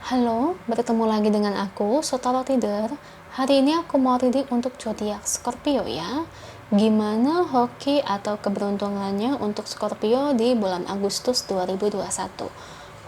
Halo, bertemu lagi dengan aku, Sotoro Tider. Hari ini aku mau reading untuk zodiak Scorpio ya. Gimana hoki atau keberuntungannya untuk Scorpio di bulan Agustus 2021.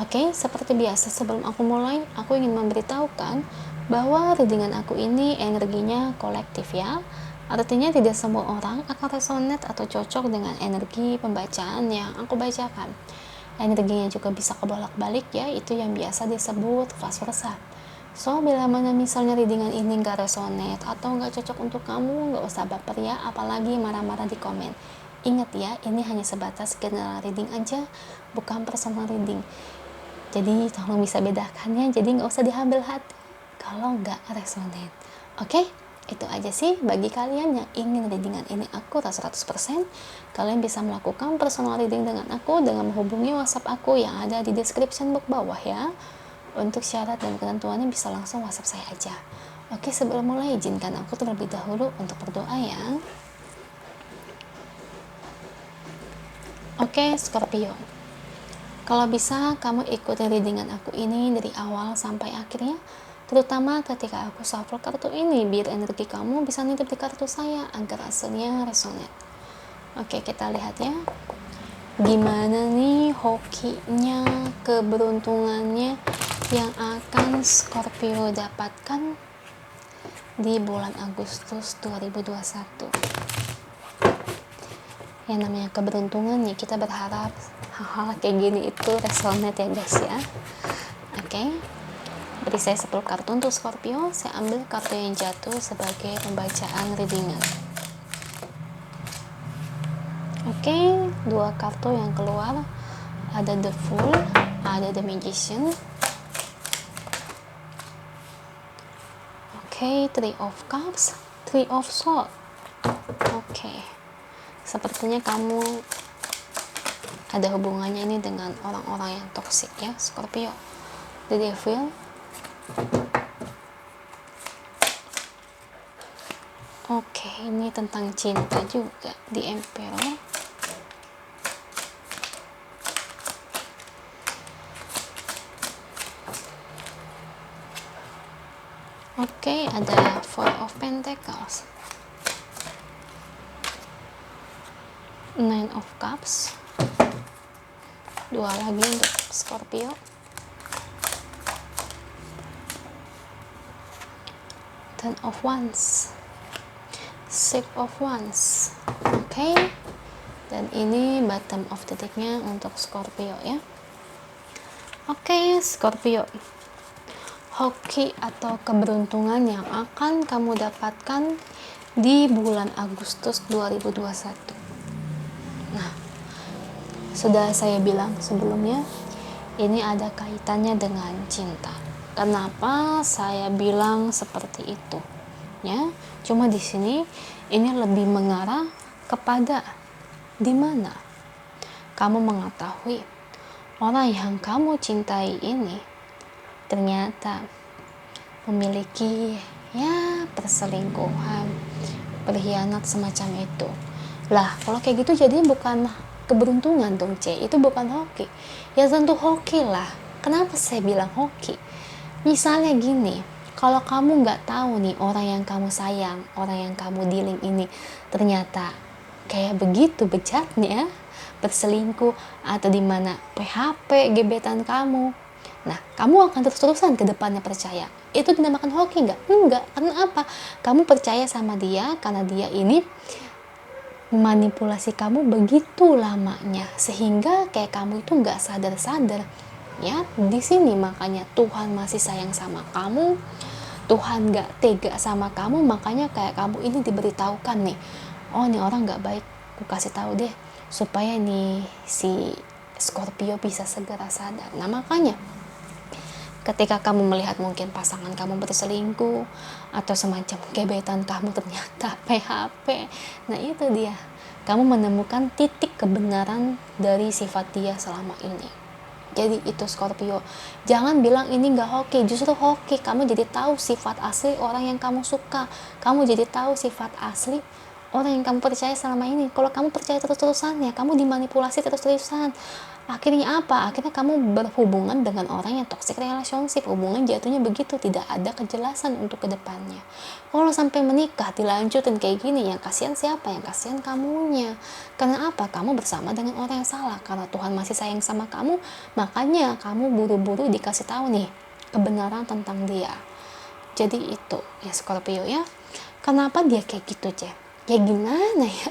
Oke, seperti biasa sebelum aku mulai, aku ingin memberitahukan bahwa readingan aku ini energinya kolektif ya. Artinya tidak semua orang akan resonate atau cocok dengan energi pembacaan yang aku bacakan. Energinya juga bisa kebolak-balik ya, itu yang biasa disebut fase versa. So, bila mana misalnya readingan ini gak resonate atau gak cocok untuk kamu, gak usah baper ya, apalagi marah-marah di komen. Ingat ya, ini hanya sebatas general reading aja, bukan personal reading. Jadi tolong bisa bedakannya, jadi gak usah diambil hati kalau gak resonate. Oke? Itu aja sih bagi kalian yang ingin readingan ini akurat 100%. Kalian bisa melakukan personal reading dengan aku dengan menghubungi WhatsApp aku yang ada di description box bawah ya. Untuk syarat dan ketentuannya bisa langsung WhatsApp saya aja. Oke, sebelum mulai izinkan aku terlebih dahulu untuk berdoa ya. Oke, Scorpio. Kalau bisa kamu ikuti readingan aku ini dari awal sampai akhirnya, terutama ketika aku shuffle kartu ini biar energi kamu bisa nitip di kartu saya agar hasilnya resonate. Oke, kita lihat ya. Gimana nih hokinya, keberuntungannya yang akan Scorpio dapatkan di bulan Agustus 2021. Yang namanya keberuntungan ya, kita berharap hal-hal kayak gini itu resonate ya guys ya. Oke. Beri saya 10 kartu untuk Scorpio. Saya ambil kartu yang jatuh sebagai pembacaan readingan. Oke, 2 kartu yang keluar ada The Fool, ada The Magician. Oke, Three of Cups, Three of Swords. Oke, sepertinya kamu ada hubungannya ini dengan orang-orang yang toksik ya, Scorpio. The Devil. Oke, ini tentang cinta juga di Emperor. Oke, ada Four of Pentacles, Nine of Cups, 2 lagi untuk Scorpio. Ten of Wands, Six of Wands. Oke, dan ini bottom of the deck-nya untuk Scorpio ya. Oke, Scorpio, hoki atau keberuntungan yang akan kamu dapatkan di bulan Agustus 2021. Nah, sudah saya bilang sebelumnya, ini ada kaitannya dengan cinta. Kenapa saya bilang seperti itu? Ya, cuma di sini ini lebih mengarah kepada di mana kamu mengetahui orang yang kamu cintai ini ternyata memiliki ya perselingkuhan, berkhianat semacam itu. Lah, kalau kayak gitu jadi bukan keberuntungan dong, itu bukan hoki. Ya tentu hoki lah. Kenapa saya bilang hoki? Misalnya gini, kalau kamu nggak tahu nih orang yang kamu sayang, orang yang kamu dealing ini ternyata kayak begitu bejatnya, berselingkuh atau dimana PHP gebetan kamu, nah kamu akan terus-terusan ke depannya percaya. Itu dinamakan hoki nggak? Enggak. Karena apa? Kamu percaya sama dia karena dia ini memanipulasi kamu begitu lamanya sehingga kayak kamu itu nggak sadar-sadar. Ya, di sini makanya Tuhan masih sayang sama kamu, Tuhan gak tega sama kamu, makanya kayak kamu ini diberitahukan nih, oh ini orang gak baik, aku kasih tahu deh supaya nih si Scorpio bisa segera sadar. Nah makanya ketika kamu melihat mungkin pasangan kamu berselingkuh atau semacam gebetan kamu ternyata PHP, nah itu dia, kamu menemukan titik kebenaran dari sifat dia selama ini. Jadi itu Scorpio, jangan bilang ini gak hoki, justru hoki. Kamu jadi tahu sifat asli orang yang kamu suka, kamu jadi tahu sifat asli orang yang kamu percaya selama ini. Kalau kamu percaya terus-terusan ya kamu dimanipulasi terus-terusan, Akhirnya apa? Akhirnya kamu berhubungan dengan orang yang toxic relationship. Hubungan jatuhnya begitu, tidak ada kejelasan untuk kedepannya. Kalau sampai menikah dilanjutin kayak gini, yang kasihan siapa? Yang kasihan kamunya. Karena apa? Kamu bersama dengan orang yang salah. Karena Tuhan masih sayang sama kamu, makanya kamu buru-buru dikasih tahu nih kebenaran tentang dia. Jadi itu ya Scorpio ya. Kenapa dia kayak gitu, Cek? Ya gimana ya?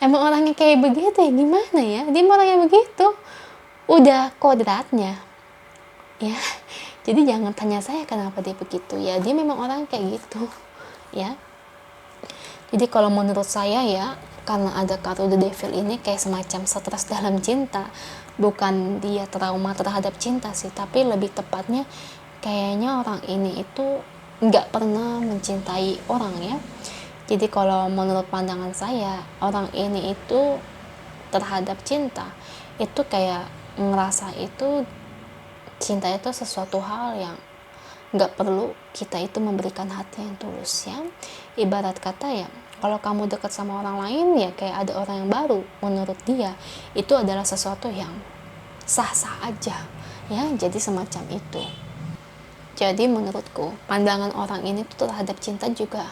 Emang orangnya kayak begitu ya, gimana ya? Dia orangnya begitu. Udah kodratnya. Ya. Jadi jangan tanya saya kenapa dia begitu. Ya, dia memang orang kayak gitu. Ya. Jadi kalau menurut saya ya, karena ada kartu The Devil ini kayak semacam stres dalam cinta. Bukan dia trauma terhadap cinta sih, tapi lebih tepatnya kayaknya orang ini itu nggak pernah mencintai orang ya. Jadi kalau menurut pandangan saya, orang ini itu terhadap cinta itu kayak ngerasa itu cinta itu sesuatu hal yang nggak perlu kita itu memberikan hati yang tulus ya. Ibarat kata ya, kalau kamu dekat sama orang lain ya kayak ada orang yang baru, menurut dia itu adalah sesuatu yang sah-sah aja ya. Jadi semacam itu. Jadi menurutku pandangan orang ini tuh terhadap cinta juga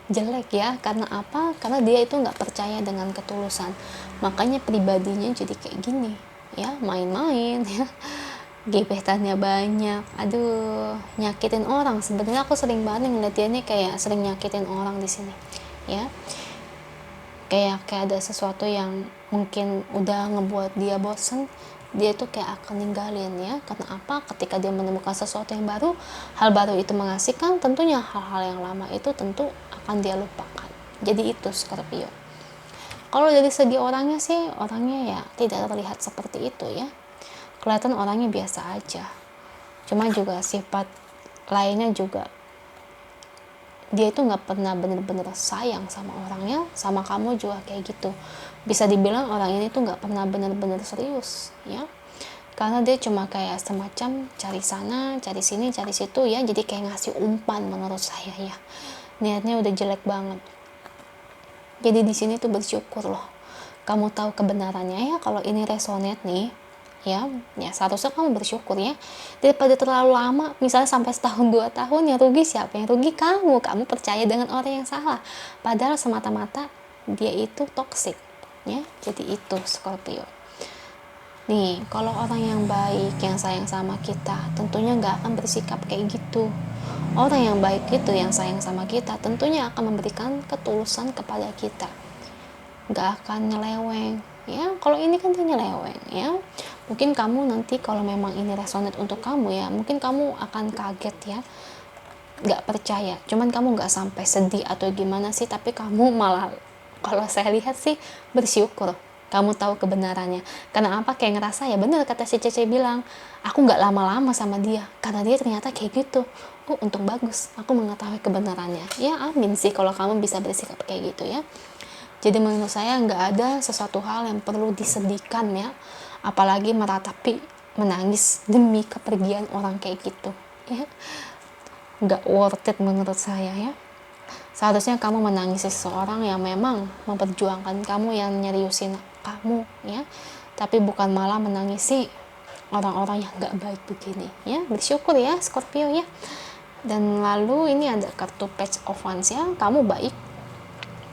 jelek ya. Karena apa? Karena dia itu nggak percaya dengan ketulusan, makanya pribadinya jadi kayak gini ya, main-main ya, gebetannya banyak, aduh, nyakitin orang. Sebenarnya aku sering banget ngeliat dia nih kayak sering nyakitin orang di sini ya. Kayak ada sesuatu yang mungkin udah ngebuat dia bosen, dia tuh kayak akan ninggalin ya. Karena apa? Ketika dia menemukan sesuatu yang baru, hal baru itu mengasihkan, tentunya hal-hal yang lama itu tentu akan dia lupakan. Jadi itu Scorpio. Kalau dari segi orangnya sih, orangnya ya tidak terlihat seperti itu ya. Kelihatan orangnya biasa aja. Cuma juga sifat lainnya juga, dia itu nggak pernah bener-bener sayang sama orangnya. Sama kamu juga kayak gitu. Bisa dibilang orang ini tuh nggak pernah bener-bener serius ya. Karena dia cuma kayak semacam cari sana, cari sini, cari situ ya. Jadi kayak ngasih umpan menurut saya ya. Niatnya udah jelek banget. Jadi di sini tuh bersyukur loh, kamu tahu kebenarannya ya. Kalau ini resonate nih ya, seharusnya kamu bersyukur ya, daripada terlalu lama misalnya sampai setahun 2 tahun. Yang rugi siapa? Yang rugi kamu percaya dengan orang yang salah, padahal semata-mata dia itu toksik ya. Jadi itu Scorpio nih. Kalau orang yang baik, yang sayang sama kita, tentunya nggak akan bersikap kayak gitu. Orang yang baik itu, yang sayang sama kita, tentunya akan memberikan ketulusan kepada kita, nggak akan nyeleweng ya. Kalau ini kan dia nyeleweng ya. Mungkin kamu nanti kalau memang ini resonate untuk kamu ya, mungkin kamu akan kaget ya, nggak percaya. Cuman kamu nggak sampai sedih atau gimana sih, tapi kamu malah, kalau saya lihat sih, bersyukur kamu tahu kebenarannya. Karena apa? Kayak ngerasa ya bener kata si Cece bilang, aku nggak lama-lama sama dia karena dia ternyata kayak gitu. Oh, untung bagus aku mengetahui kebenarannya ya. Amin sih kalau kamu bisa bersikap kayak gitu ya. Jadi menurut saya nggak ada sesuatu hal yang perlu disedihkan ya, apalagi meratapi menangis demi kepergian orang kayak gitu ya. Nggak worth it menurut saya ya. Seharusnya kamu menangisi seseorang yang memang memperjuangkan kamu, yang nyeriusin kamu ya, tapi bukan malah menangisi orang-orang yang nggak baik begini ya. Bersyukur ya Scorpio ya. Dan lalu ini ada kartu Page of Wands ya. Kamu baik,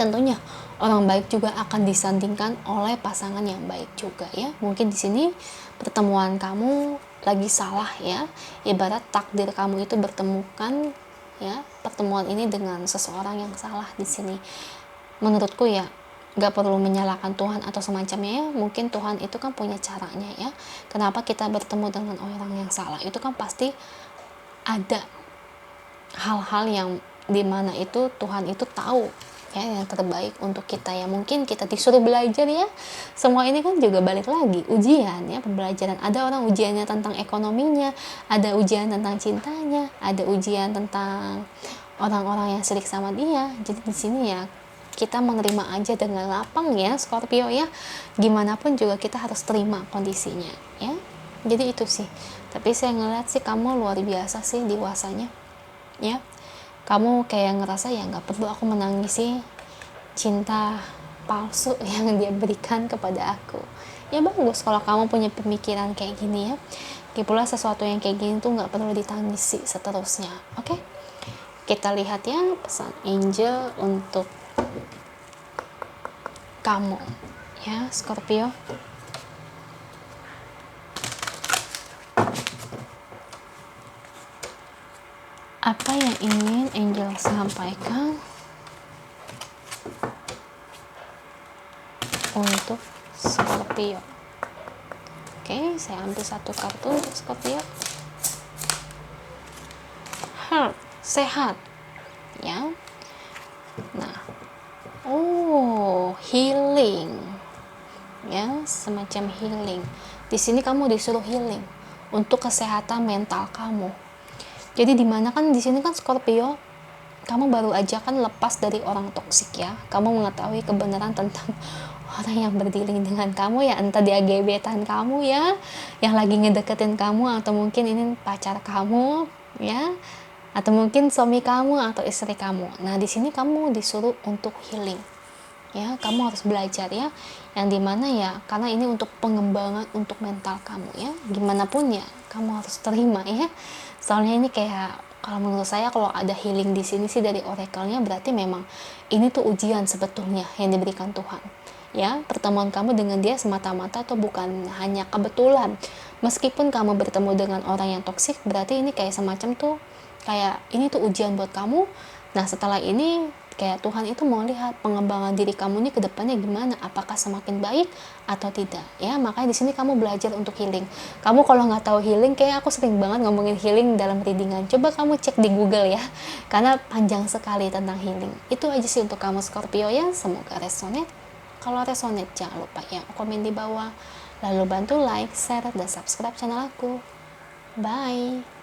tentunya orang baik juga akan disandingkan oleh pasangan yang baik juga ya. Mungkin di sini pertemuan kamu lagi salah ya. Ibarat takdir kamu itu bertemukan ya, pertemuan ini dengan seseorang yang salah di sini. Menurutku ya, gak perlu menyalahkan Tuhan atau semacamnya ya. Mungkin Tuhan itu kan punya caranya ya. Kenapa kita bertemu dengan orang yang salah? Itu kan pasti ada hal-hal yang dimana itu Tuhan itu tahu ya yang terbaik untuk kita ya. Mungkin kita disuruh belajar ya. Semua ini kan juga balik lagi ujian ya, pembelajaran. Ada orang ujiannya tentang ekonominya, ada ujian tentang cintanya, ada ujian tentang orang-orang yang sirik sama dia. Jadi di sini ya kita menerima aja dengan lapang ya Scorpio ya. Gimana pun juga kita harus terima kondisinya ya. Jadi itu sih. Tapi saya ngeliat sih kamu luar biasa sih dewasanya ya. Kamu kayak ngerasa ya nggak perlu aku menangisi cinta palsu yang dia berikan kepada aku Ya bagus kalau kamu punya pemikiran kayak gini ya. Lagi pula sesuatu yang kayak gini tuh nggak perlu ditangisi seterusnya. Oke? Kita lihat ya pesan angel untuk kamu ya Scorpio. Apa yang ingin angel sampaikan untuk Scorpio? Oke, saya ambil satu kartu untuk Scorpio. Heart, sehat ya. Nah, healing ya, semacam healing. Di sini kamu disuruh healing untuk kesehatan mental kamu. Jadi dimana kan di sini kan Scorpio, kamu baru aja kan lepas dari orang toksik ya. Kamu mengetahui kebenaran tentang orang yang berdealing dengan kamu ya, entah dia gebetan kamu ya, yang lagi ngedeketin kamu, atau mungkin ini pacar kamu ya, atau mungkin suami kamu atau istri kamu. Nah di sini kamu disuruh untuk healing ya, kamu harus belajar ya, yang dimana ya, karena ini untuk pengembangan untuk mental kamu ya, gimana pun ya kamu harus terima ya. Soalnya ini kayak, kalau menurut saya kalau ada healing di sini sih dari oracle-nya, berarti memang ini tuh ujian sebetulnya yang diberikan Tuhan ya. Pertemuan kamu dengan dia semata-mata atau bukan hanya kebetulan. Meskipun kamu bertemu dengan orang yang toksik, berarti ini kayak semacam tuh kayak ini tuh ujian buat kamu. Nah setelah ini kayak Tuhan itu mau lihat pengembangan diri kamu ini ke depannya gimana, apakah semakin baik atau tidak ya. Makanya di sini kamu belajar untuk healing. Kamu kalau nggak tahu healing, kayak aku sering banget ngomongin healing dalam readingan, coba kamu cek di Google ya, karena panjang sekali tentang healing. Itu aja sih untuk kamu Scorpio ya, semoga resonate. Kalau resonate jangan lupa ya komen di bawah, lalu bantu like, share, dan subscribe channel aku. Bye.